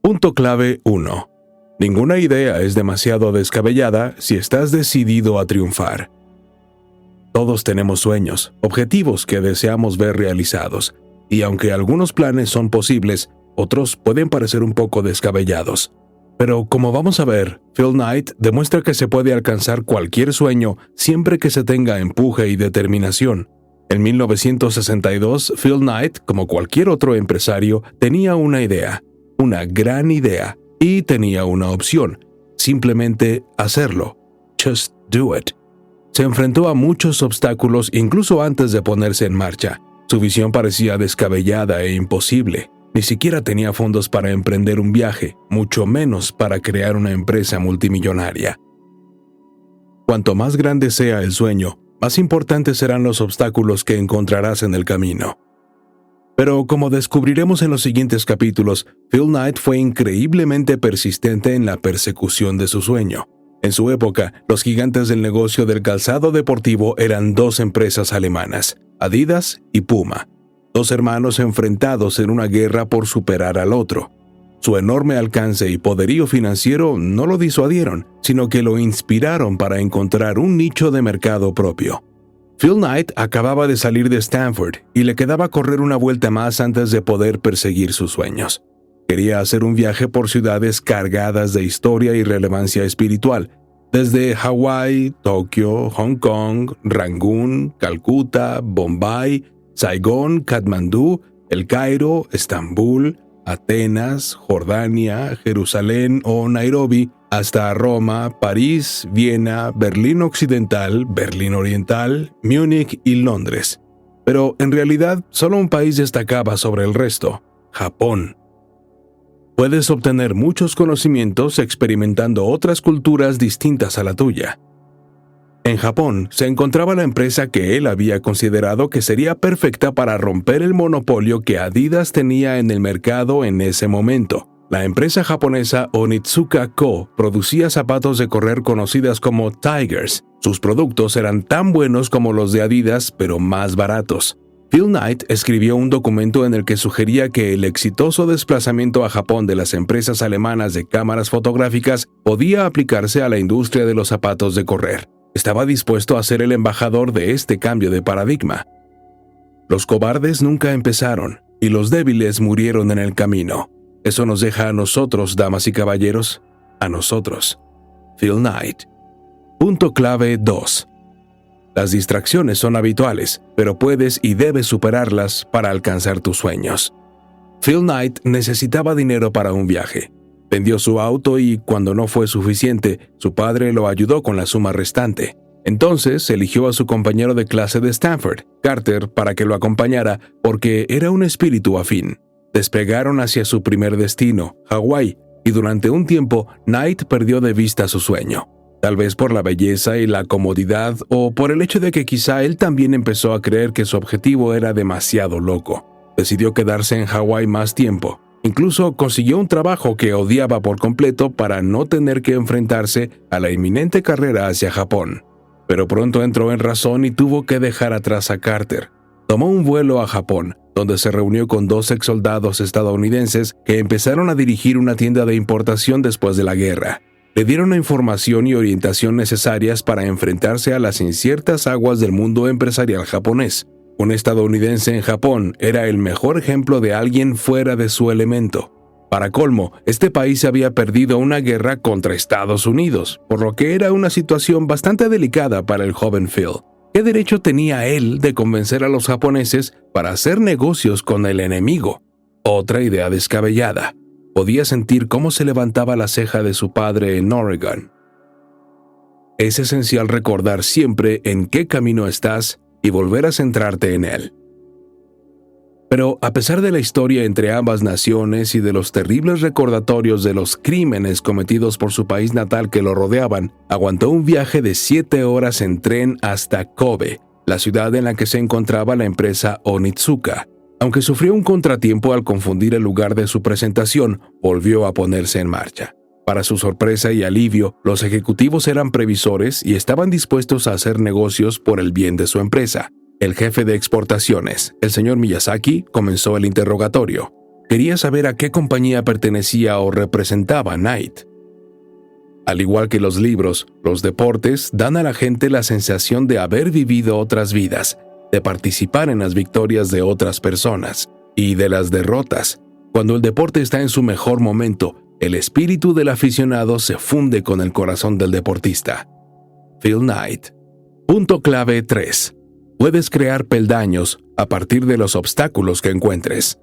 Punto clave 1. Ninguna idea es demasiado descabellada si estás decidido a triunfar. Todos tenemos sueños, objetivos que deseamos ver realizados, y aunque algunos planes son posibles, otros pueden parecer un poco descabellados. Pero como vamos a ver, Phil Knight demuestra que se puede alcanzar cualquier sueño siempre que se tenga empuje y determinación. En 1962, Phil Knight, como cualquier otro empresario, tenía una idea, una gran idea, y tenía una opción: simplemente hacerlo. Just do it. Se enfrentó a muchos obstáculos incluso antes de ponerse en marcha. Su visión parecía descabellada e imposible. Ni siquiera tenía fondos para emprender un viaje, mucho menos para crear una empresa multimillonaria. Cuanto más grande sea el sueño, más importantes serán los obstáculos que encontrarás en el camino. Pero como descubriremos en los siguientes capítulos, Phil Knight fue increíblemente persistente en la persecución de su sueño. En su época, los gigantes del negocio del calzado deportivo eran dos empresas alemanas, Adidas y Puma, dos hermanos enfrentados en una guerra por superar al otro. Su enorme alcance y poderío financiero no lo disuadieron, sino que lo inspiraron para encontrar un nicho de mercado propio. Phil Knight acababa de salir de Stanford y le quedaba correr una vuelta más antes de poder perseguir sus sueños. Quería hacer un viaje por ciudades cargadas de historia y relevancia espiritual, desde Hawái, Tokio, Hong Kong, Rangún, Calcuta, Bombay, Saigón, Katmandú, El Cairo, Estambul, Atenas, Jordania, Jerusalén o Nairobi, hasta Roma, París, Viena, Berlín Occidental, Berlín Oriental, Múnich y Londres. Pero en realidad solo un país destacaba sobre el resto: Japón. Puedes obtener muchos conocimientos experimentando otras culturas distintas a la tuya. En Japón se encontraba la empresa que él había considerado que sería perfecta para romper el monopolio que Adidas tenía en el mercado en ese momento. La empresa japonesa Onitsuka Co. producía zapatos de correr conocidas como Tigers. Sus productos eran tan buenos como los de Adidas, pero más baratos. Phil Knight escribió un documento en el que sugería que el exitoso desplazamiento a Japón de las empresas alemanas de cámaras fotográficas podía aplicarse a la industria de los zapatos de correr. Estaba dispuesto a ser el embajador de este cambio de paradigma. Los cobardes nunca empezaron, y los débiles murieron en el camino. Eso nos deja a nosotros, damas y caballeros, a nosotros. Phil Knight. Punto clave 2. Las distracciones son habituales, pero puedes y debes superarlas para alcanzar tus sueños. Phil Knight necesitaba dinero para un viaje. Vendió su auto y, cuando no fue suficiente, su padre lo ayudó con la suma restante. Entonces eligió a su compañero de clase de Stanford, Carter, para que lo acompañara porque era un espíritu afín. Despegaron hacia su primer destino, Hawái, y durante un tiempo Knight perdió de vista su sueño. Tal vez por la belleza y la comodidad, o por el hecho de que quizá él también empezó a creer que su objetivo era demasiado loco. Decidió quedarse en Hawái más tiempo. Incluso consiguió un trabajo que odiaba por completo para no tener que enfrentarse a la inminente carrera hacia Japón. Pero pronto entró en razón y tuvo que dejar atrás a Carter. Tomó un vuelo a Japón, donde se reunió con dos exsoldados estadounidenses que empezaron a dirigir una tienda de importación después de la guerra. Le dieron la información y orientación necesarias para enfrentarse a las inciertas aguas del mundo empresarial japonés. Un estadounidense en Japón era el mejor ejemplo de alguien fuera de su elemento. Para colmo, este país había perdido una guerra contra Estados Unidos, por lo que era una situación bastante delicada para el joven Phil. ¿Qué derecho tenía él de convencer a los japoneses para hacer negocios con el enemigo? Otra idea descabellada. Podía sentir cómo se levantaba la ceja de su padre en Oregon. Es esencial recordar siempre en qué camino estás y volver a centrarte en él. Pero a pesar de la historia entre ambas naciones y de los terribles recordatorios de los crímenes cometidos por su país natal que lo rodeaban, aguantó un viaje de 7 horas en tren hasta Kobe, la ciudad en la que se encontraba la empresa Onitsuka. Aunque sufrió un contratiempo al confundir el lugar de su presentación, volvió a ponerse en marcha. Para su sorpresa y alivio, los ejecutivos eran previsores y estaban dispuestos a hacer negocios por el bien de su empresa. El jefe de exportaciones, el señor Miyazaki, comenzó el interrogatorio. quería saber a qué compañía pertenecía o representaba Knight. Al igual que los libros, los deportes dan a la gente la sensación de haber vivido otras vidas, de participar en las victorias de otras personas y de las derrotas. Cuando el deporte está en su mejor momento, el espíritu del aficionado se funde con el corazón del deportista. Phil Knight. Punto clave 3. Puedes crear peldaños a partir de los obstáculos que encuentres.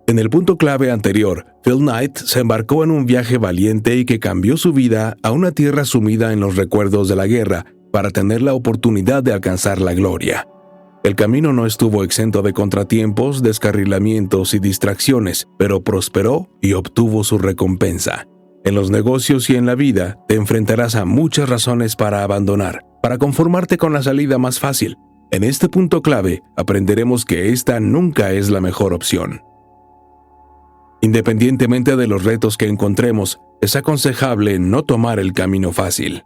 En el punto clave anterior, Phil Knight se embarcó en un viaje valiente y que cambió su vida a una tierra sumida en los recuerdos de la guerra para tener la oportunidad de alcanzar la gloria. El camino no estuvo exento de contratiempos, descarrilamientos y distracciones, pero prosperó y obtuvo su recompensa. En los negocios y en la vida te enfrentarás a muchas razones para abandonar, para conformarte con la salida más fácil. En este punto clave aprenderemos que esta nunca es la mejor opción. Independientemente de los retos que encontremos, es aconsejable no tomar el camino fácil.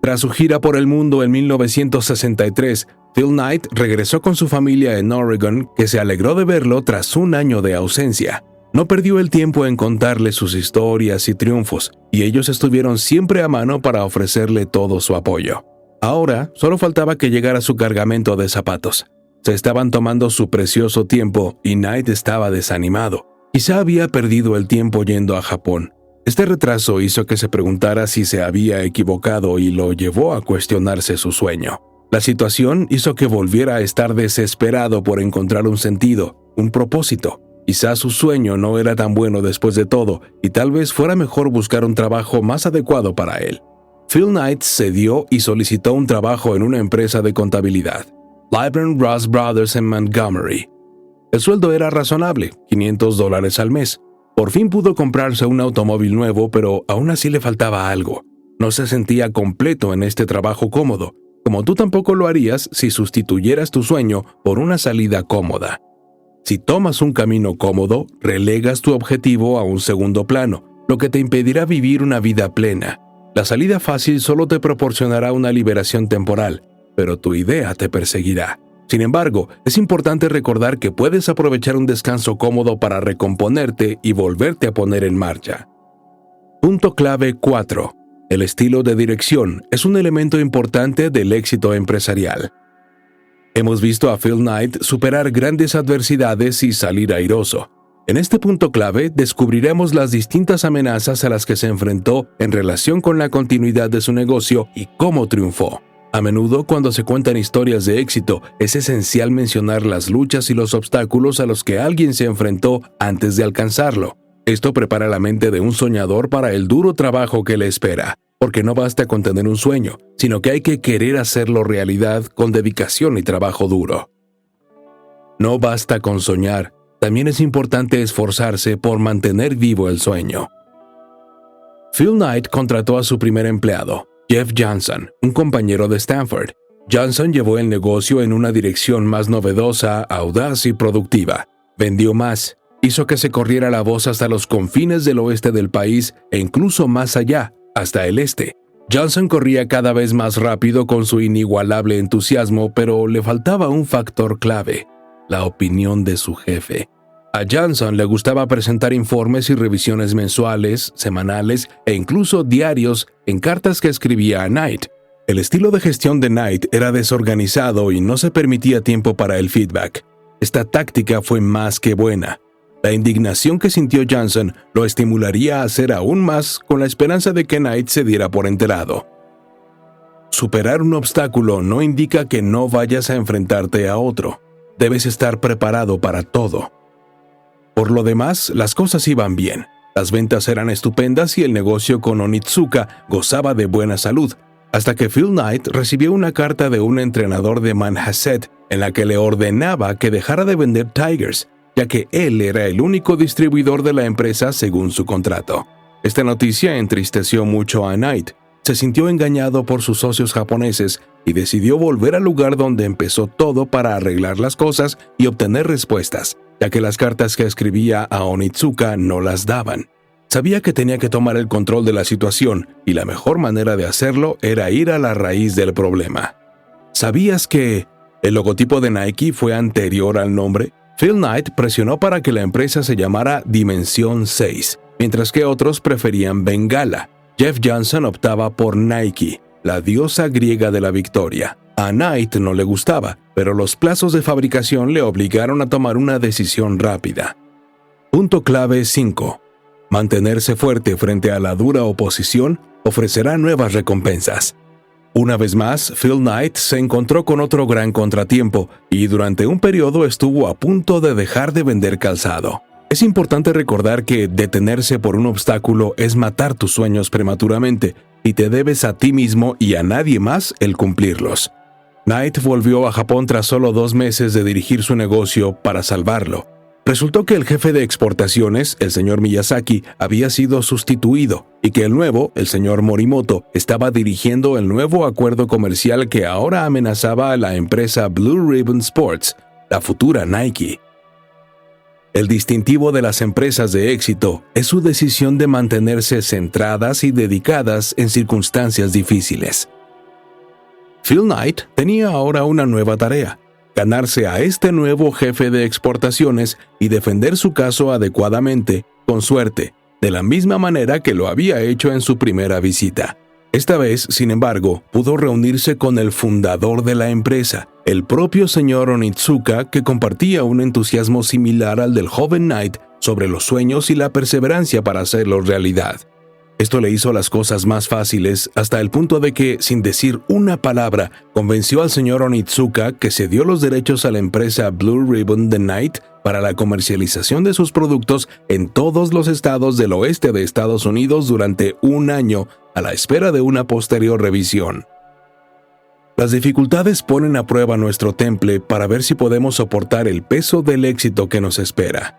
Tras su gira por el mundo en 1963, Phil Knight regresó con su familia en Oregon, que se alegró de verlo tras un año de ausencia. No perdió el tiempo en contarle sus historias y triunfos, y ellos estuvieron siempre a mano para ofrecerle todo su apoyo. Ahora, solo faltaba que llegara su cargamento de zapatos. Se estaban tomando su precioso tiempo y Knight estaba desanimado. Quizá había perdido el tiempo yendo a Japón. Este retraso hizo que se preguntara si se había equivocado y lo llevó a cuestionarse su sueño. La situación hizo que volviera a estar desesperado por encontrar un sentido, un propósito. Quizá su sueño no era tan bueno después de todo y tal vez fuera mejor buscar un trabajo más adecuado para él. Phil Knight cedió y solicitó un trabajo en una empresa de contabilidad, Lybrand Ross Brothers en Montgomery. El sueldo era razonable, $500 al mes. Por fin pudo comprarse un automóvil nuevo, pero aún así le faltaba algo. No se sentía completo en este trabajo cómodo, como tú tampoco lo harías si sustituyeras tu sueño por una salida cómoda. Si tomas un camino cómodo, relegas tu objetivo a un segundo plano, lo que te impedirá vivir una vida plena. La salida fácil solo te proporcionará una liberación temporal, pero tu idea te perseguirá. Sin embargo, es importante recordar que puedes aprovechar un descanso cómodo para recomponerte y volverte a poner en marcha. Punto clave 4. El estilo de dirección es un elemento importante del éxito empresarial. Hemos visto a Phil Knight superar grandes adversidades y salir airoso. En este punto clave descubriremos las distintas amenazas a las que se enfrentó en relación con la continuidad de su negocio y cómo triunfó. A menudo, cuando se cuentan historias de éxito, es esencial mencionar las luchas y los obstáculos a los que alguien se enfrentó antes de alcanzarlo. Esto prepara la mente de un soñador para el duro trabajo que le espera, porque no basta con tener un sueño, sino que hay que querer hacerlo realidad con dedicación y trabajo duro. No basta con soñar, también es importante esforzarse por mantener vivo el sueño. Phil Knight contrató a su primer empleado, Jeff Johnson, un compañero de Stanford. Johnson llevó el negocio en una dirección más novedosa, audaz y productiva. Vendió más, hizo que se corriera la voz hasta los confines del oeste del país e incluso más allá, hasta el este. Johnson corría cada vez más rápido con su inigualable entusiasmo, pero le faltaba un factor clave: la opinión de su jefe. A Johnson le gustaba presentar informes y revisiones mensuales, semanales e incluso diarios en cartas que escribía a Knight. El estilo de gestión de Knight era desorganizado y no se permitía tiempo para el feedback. Esta táctica fue más que buena. La indignación que sintió Johnson lo estimularía a hacer aún más con la esperanza de que Knight se diera por enterado. Superar un obstáculo no indica que no vayas a enfrentarte a otro. Debes estar preparado para todo. Por lo demás, las cosas iban bien. Las ventas eran estupendas y el negocio con Onitsuka gozaba de buena salud, hasta que Phil Knight recibió una carta de un entrenador de Manhasset en la que le ordenaba que dejara de vender Tigers, ya que él era el único distribuidor de la empresa según su contrato. Esta noticia entristeció mucho a Knight. Se sintió engañado por sus socios japoneses y decidió volver al lugar donde empezó todo para arreglar las cosas y obtener respuestas, ya que las cartas que escribía a Onitsuka no las daban. Sabía que tenía que tomar el control de la situación y la mejor manera de hacerlo era ir a la raíz del problema. ¿Sabías que el logotipo de Nike fue anterior al nombre? Phil Knight presionó para que la empresa se llamara Dimensión 6, mientras que otros preferían Bengala. Jeff Johnson optaba por Nike, la diosa griega de la victoria. A Knight no le gustaba, pero los plazos de fabricación le obligaron a tomar una decisión rápida. Punto clave 5. Mantenerse fuerte frente a la dura oposición ofrecerá nuevas recompensas. Una vez más, Phil Knight se encontró con otro gran contratiempo y durante un periodo estuvo a punto de dejar de vender calzado. Es importante recordar que detenerse por un obstáculo es matar tus sueños prematuramente y te debes a ti mismo y a nadie más el cumplirlos. Knight volvió a Japón tras solo 2 meses de dirigir su negocio para salvarlo. Resultó que el jefe de exportaciones, el señor Miyazaki, había sido sustituido y que el nuevo, el señor Morimoto, estaba dirigiendo el nuevo acuerdo comercial que ahora amenazaba a la empresa Blue Ribbon Sports, la futura Nike. El distintivo de las empresas de éxito es su decisión de mantenerse centradas y dedicadas en circunstancias difíciles. Phil Knight tenía ahora una nueva tarea: ganarse a este nuevo jefe de exportaciones y defender su caso adecuadamente, con suerte, de la misma manera que lo había hecho en su primera visita. Esta vez, sin embargo, pudo reunirse con el fundador de la empresa, el propio señor Onitsuka, que compartía un entusiasmo similar al del joven Knight sobre los sueños y la perseverancia para hacerlos realidad. Esto le hizo las cosas más fáciles hasta el punto de que, sin decir una palabra, convenció al señor Onitsuka que cedió los derechos a la empresa Blue Ribbon de Knight para la comercialización de sus productos en todos los estados del oeste de Estados Unidos durante 1 año, a la espera de una posterior revisión. Las dificultades ponen a prueba nuestro temple para ver si podemos soportar el peso del éxito que nos espera.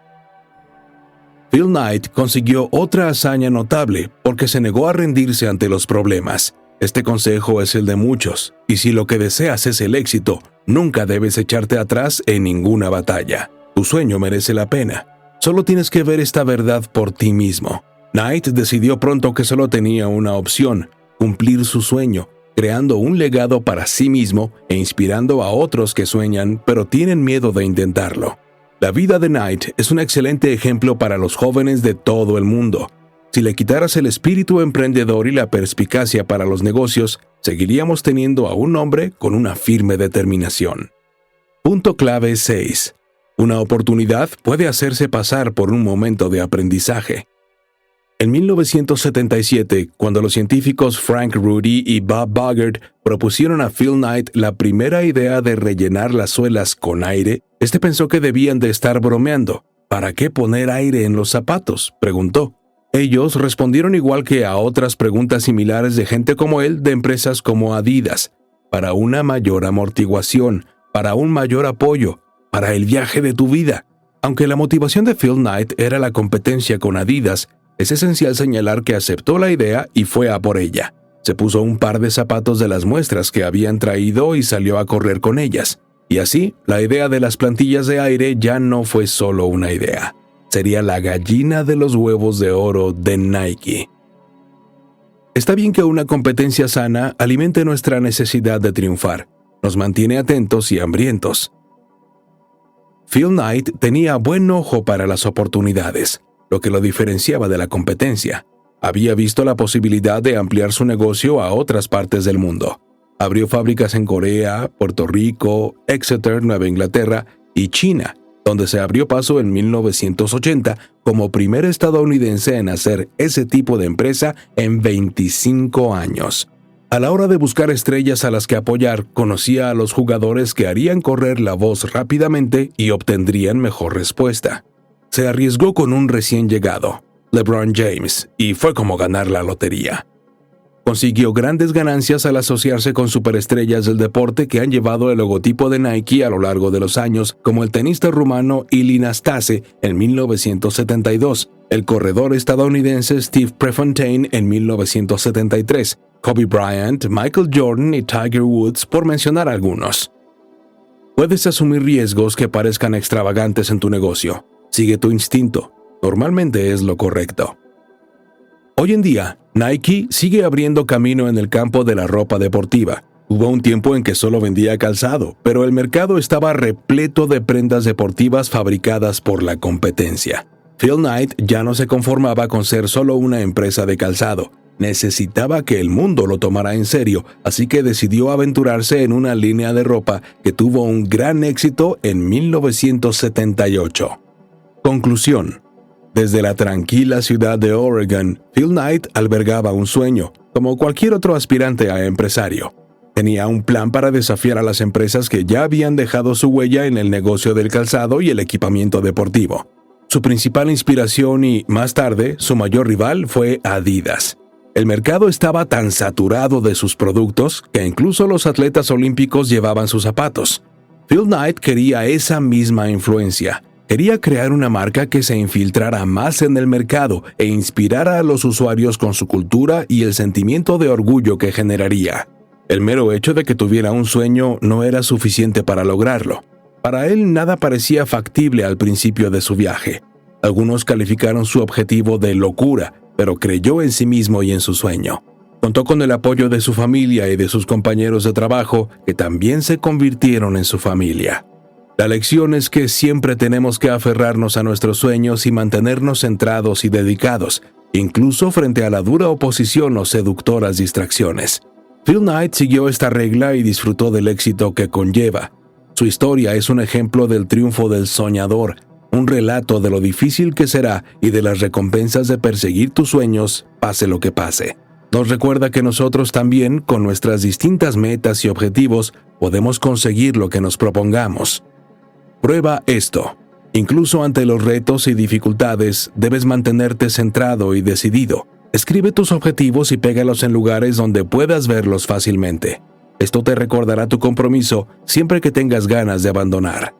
Phil Knight consiguió otra hazaña notable porque se negó a rendirse ante los problemas. Este consejo es el de muchos, y si lo que deseas es el éxito, nunca debes echarte atrás en ninguna batalla. Tu sueño merece la pena. Solo tienes que ver esta verdad por ti mismo. Knight decidió pronto que solo tenía una opción: cumplir su sueño, creando un legado para sí mismo e inspirando a otros que sueñan pero tienen miedo de intentarlo. La vida de Knight es un excelente ejemplo para los jóvenes de todo el mundo. Si le quitaras el espíritu emprendedor y la perspicacia para los negocios, seguiríamos teniendo a un hombre con una firme determinación. Punto clave 6. Una oportunidad puede hacerse pasar por un momento de aprendizaje. En 1977, cuando los científicos Frank Rudy y Bob Bogert propusieron a Phil Knight la primera idea de rellenar las suelas con aire, este pensó que debían de estar bromeando. ¿Para qué poner aire en los zapatos?, preguntó. Ellos respondieron igual que a otras preguntas similares de gente como él de empresas como Adidas: para una mayor amortiguación, para un mayor apoyo, para el viaje de tu vida. Aunque la motivación de Phil Knight era la competencia con Adidas, es esencial señalar que aceptó la idea y fue a por ella. Se puso un par de zapatos de las muestras que habían traído y salió a correr con ellas. Y así, la idea de las plantillas de aire ya no fue solo una idea. Sería la gallina de los huevos de oro de Nike. Está bien que una competencia sana alimente nuestra necesidad de triunfar. Nos mantiene atentos y hambrientos. Phil Knight tenía buen ojo para las oportunidades, lo que lo diferenciaba de la competencia. Había visto la posibilidad de ampliar su negocio a otras partes del mundo. Abrió fábricas en Corea, Puerto Rico, Exeter, Nueva Inglaterra y China, donde se abrió paso en 1980 como primer estadounidense en hacer ese tipo de empresa en 25 años. A la hora de buscar estrellas a las que apoyar, conocía a los jugadores que harían correr la voz rápidamente y obtendrían mejor respuesta. Se arriesgó con un recién llegado, LeBron James, y fue como ganar la lotería. Consiguió grandes ganancias al asociarse con superestrellas del deporte que han llevado el logotipo de Nike a lo largo de los años, como el tenista rumano Ilie Nastase en 1972, el corredor estadounidense Steve Prefontaine en 1973, Kobe Bryant, Michael Jordan y Tiger Woods, por mencionar algunos. Puedes asumir riesgos que parezcan extravagantes en tu negocio. Sigue tu instinto. Normalmente es lo correcto. Hoy en día, Nike sigue abriendo camino en el campo de la ropa deportiva, Hubo un tiempo en que solo vendía calzado, pero el mercado estaba repleto de prendas deportivas fabricadas por la competencia. Phil Knight ya no se conformaba con ser solo una empresa de calzado. Necesitaba que el mundo lo tomara en serio, así que decidió aventurarse en una línea de ropa que tuvo un gran éxito en 1978. Conclusión. Desde la tranquila ciudad de Oregon, Phil Knight albergaba un sueño, como cualquier otro aspirante a empresario. Tenía un plan para desafiar a las empresas que ya habían dejado su huella en el negocio del calzado y el equipamiento deportivo. Su principal inspiración y, más tarde, su mayor rival fue Adidas. El mercado estaba tan saturado de sus productos que incluso los atletas olímpicos llevaban sus zapatos. Phil Knight quería esa misma influencia. Quería crear una marca que se infiltrara más en el mercado e inspirara a los usuarios con su cultura y el sentimiento de orgullo que generaría. El mero hecho de que tuviera un sueño no era suficiente para lograrlo. Para él nada parecía factible al principio de su viaje. Algunos calificaron su objetivo de locura, pero creyó en sí mismo y en su sueño. Contó con el apoyo de su familia y de sus compañeros de trabajo, que también se convirtieron en su familia. La lección es que siempre tenemos que aferrarnos a nuestros sueños y mantenernos centrados y dedicados, incluso frente a la dura oposición o seductoras distracciones. Phil Knight siguió esta regla y disfrutó del éxito que conlleva. Su historia es un ejemplo del triunfo del soñador, un relato de lo difícil que será y de las recompensas de perseguir tus sueños, pase lo que pase. Nos recuerda que nosotros también, con nuestras distintas metas y objetivos, podemos conseguir lo que nos propongamos. Prueba esto. Incluso ante los retos y dificultades, debes mantenerte centrado y decidido. Escribe tus objetivos y pégalos en lugares donde puedas verlos fácilmente. Esto te recordará tu compromiso siempre que tengas ganas de abandonar.